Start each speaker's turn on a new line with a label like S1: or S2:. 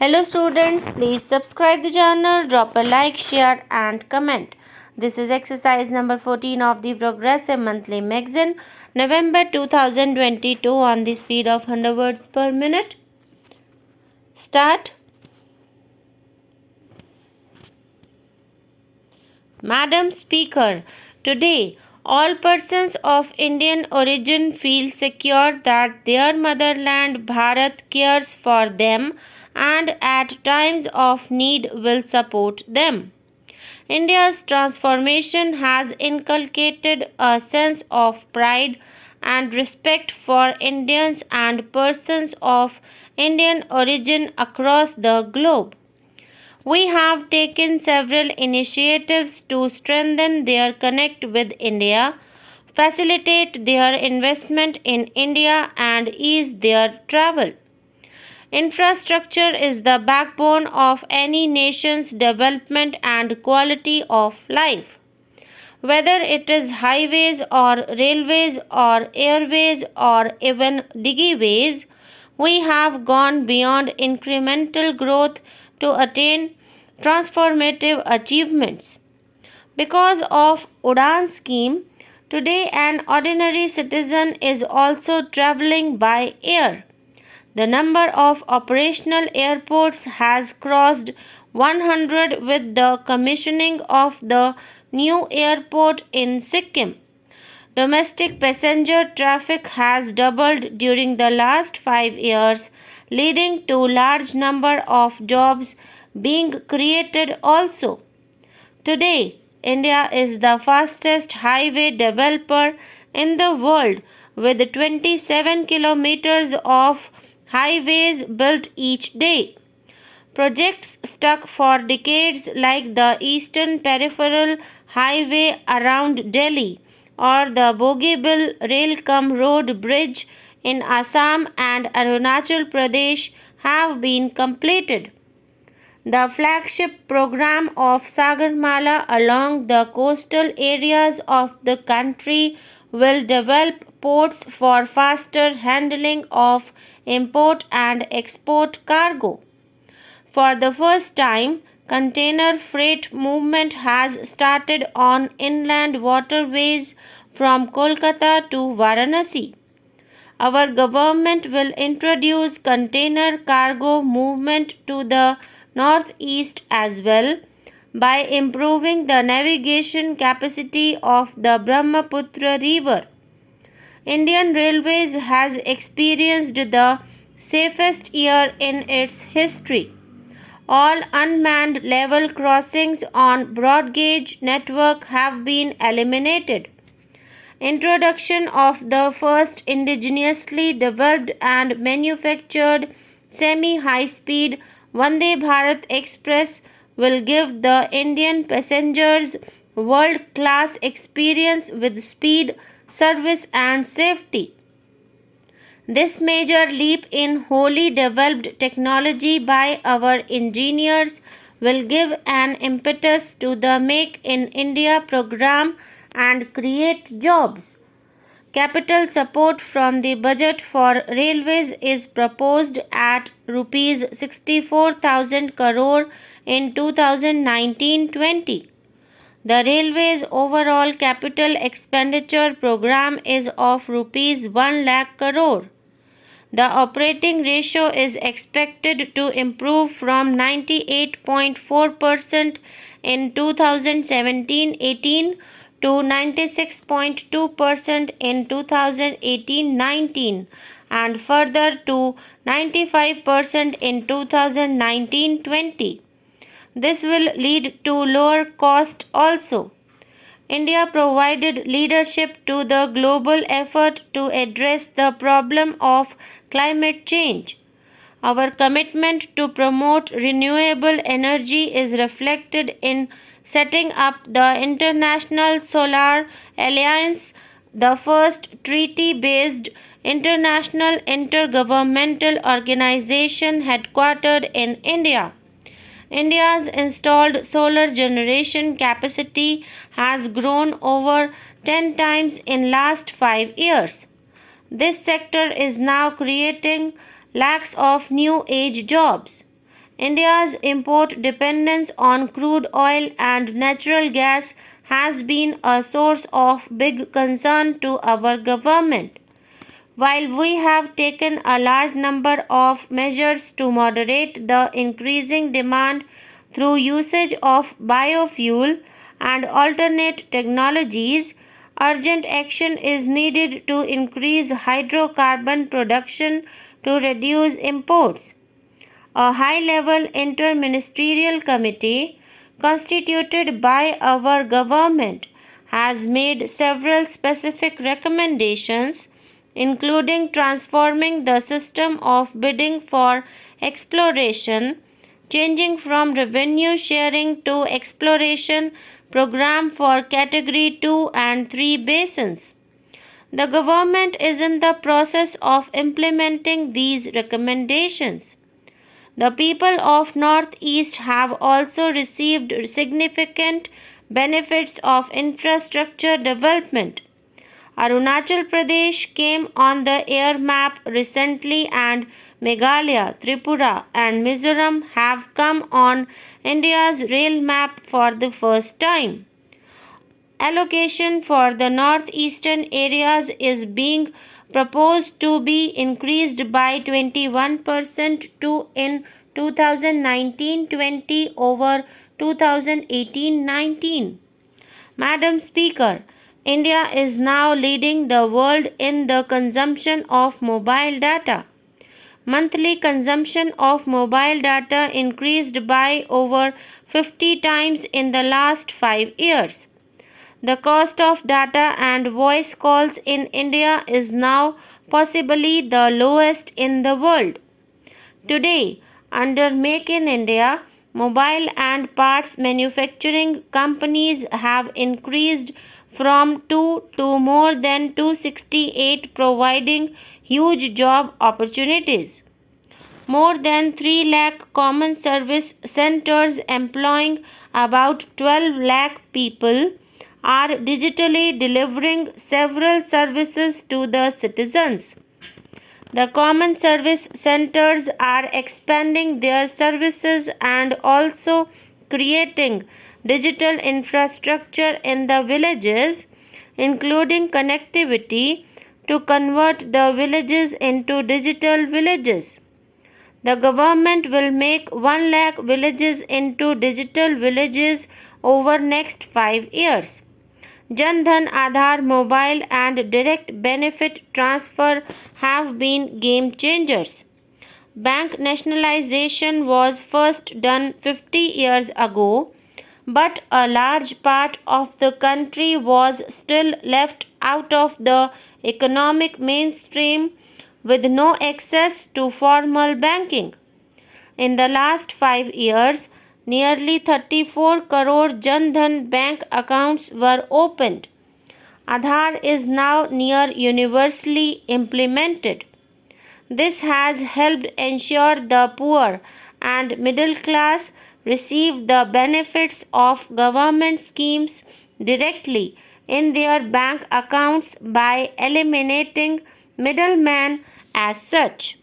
S1: Hello students, please subscribe the channel, drop a like, share and comment. This is exercise number 14 of the Progressive Monthly Magazine, November 2022 on the speed of 100 words per minute. Start. Madam Speaker, today all persons of Indian origin feel secure that their motherland Bharat cares for them and at times of need will support them. India's transformation has inculcated a sense of pride and respect for Indians and persons of Indian origin across the globe. We have taken several initiatives to strengthen their connect with India, facilitate their investment in India, and ease their travel. Infrastructure is the backbone of any nation's development and quality of life. Whether it is highways or railways or airways or even diggyways, we have gone beyond incremental growth to attain transformative achievements. Because of Udan scheme, today an ordinary citizen is also traveling by air. The number of operational airports has crossed 100 with the commissioning of the new airport in Sikkim. Domestic passenger traffic has doubled during the last 5 years, leading to large number of jobs being created also. Today, India is the fastest highway developer in the world with 27 kilometers of highways built each day. Projects stuck for decades like the Eastern Peripheral Highway around Delhi or the Bogeybill Rail-cum-Road Bridge in Assam and Arunachal Pradesh have been completed. The flagship program of Sagarmala along the coastal areas of the country will develop ports for faster handling of import and export cargo. For the first time, container freight movement has started on inland waterways from Kolkata to Varanasi. Our government will introduce container cargo movement to the northeast as well by improving the navigation capacity of the Brahmaputra River. Indian Railways has experienced the safest year in its history. All unmanned level crossings on broad gauge network have been eliminated. Introduction of the first indigenously developed and manufactured semi-high-speed Vande Bharat Express will give the Indian passengers world-class experience with speed, service and safety. This major leap in wholly developed technology by our engineers will give an impetus to the Make in India program and create jobs. Capital support from the budget for railways is proposed at rupees 64,000 crore in 2019-20. The railways overall capital expenditure program is of rupees 1 lakh crore. The operating ratio is expected to improve from 98.4% in 2017-18 to 96.2% in 2018-19 and further to 95% in 2019-20. This will lead to lower cost also. India provided leadership to the global effort to address the problem of climate change. Our commitment to promote renewable energy is reflected in setting up the International Solar Alliance, the first treaty-based international intergovernmental organization headquartered in India. India's installed solar generation capacity has grown over 10 times in last 5 years. This sector is now creating lakhs of new age jobs. India's import dependence on crude oil and natural gas has been a source of big concern to our government. While we have taken a large number of measures to moderate the increasing demand through usage of biofuel and alternate technologies, urgent action is needed to increase hydrocarbon production to reduce imports. A high level interministerial committee constituted by our government has made several specific recommendations, including transforming the system of bidding for exploration, changing from revenue sharing to exploration program for category 2 and 3 basins. The government is in the process of implementing these recommendations. The people of Northeast have also received significant benefits of infrastructure development. Arunachal Pradesh came on the air map recently, and Meghalaya, Tripura, and Mizoram have come on India's rail map for the first time. Allocation for the northeastern areas is being proposed to be increased by 21% to in 2019-20 over 2018-19. Madam Speaker, India is now leading the world in the consumption of mobile data. Monthly consumption of mobile data increased by over 50 times in the last 5 years. The cost of data and voice calls in India is now possibly the lowest in the world. Today, under Make in India, mobile and parts manufacturing companies have increased from 2 to more than 268, providing huge job opportunities. More than 3 lakh common service centers employing about 12 lakh people are digitally delivering several services to the citizens. The common service centers are expanding their services and also creating digital infrastructure in the villages, including connectivity to convert the villages into digital villages. The government will make 1 lakh villages into digital villages over next 5 years. Jan Dhan Aadhaar mobile and direct benefit transfer have been game changers. Bank nationalization was first done 50 years ago, but a large part of the country was still left out of the economic mainstream with no access to formal banking. In the last 5 years, nearly 34 crore Jan Dhan bank accounts were opened. Aadhaar is now near universally implemented. This has helped ensure the poor and middle class receive the benefits of government schemes directly in their bank accounts by eliminating middlemen as such.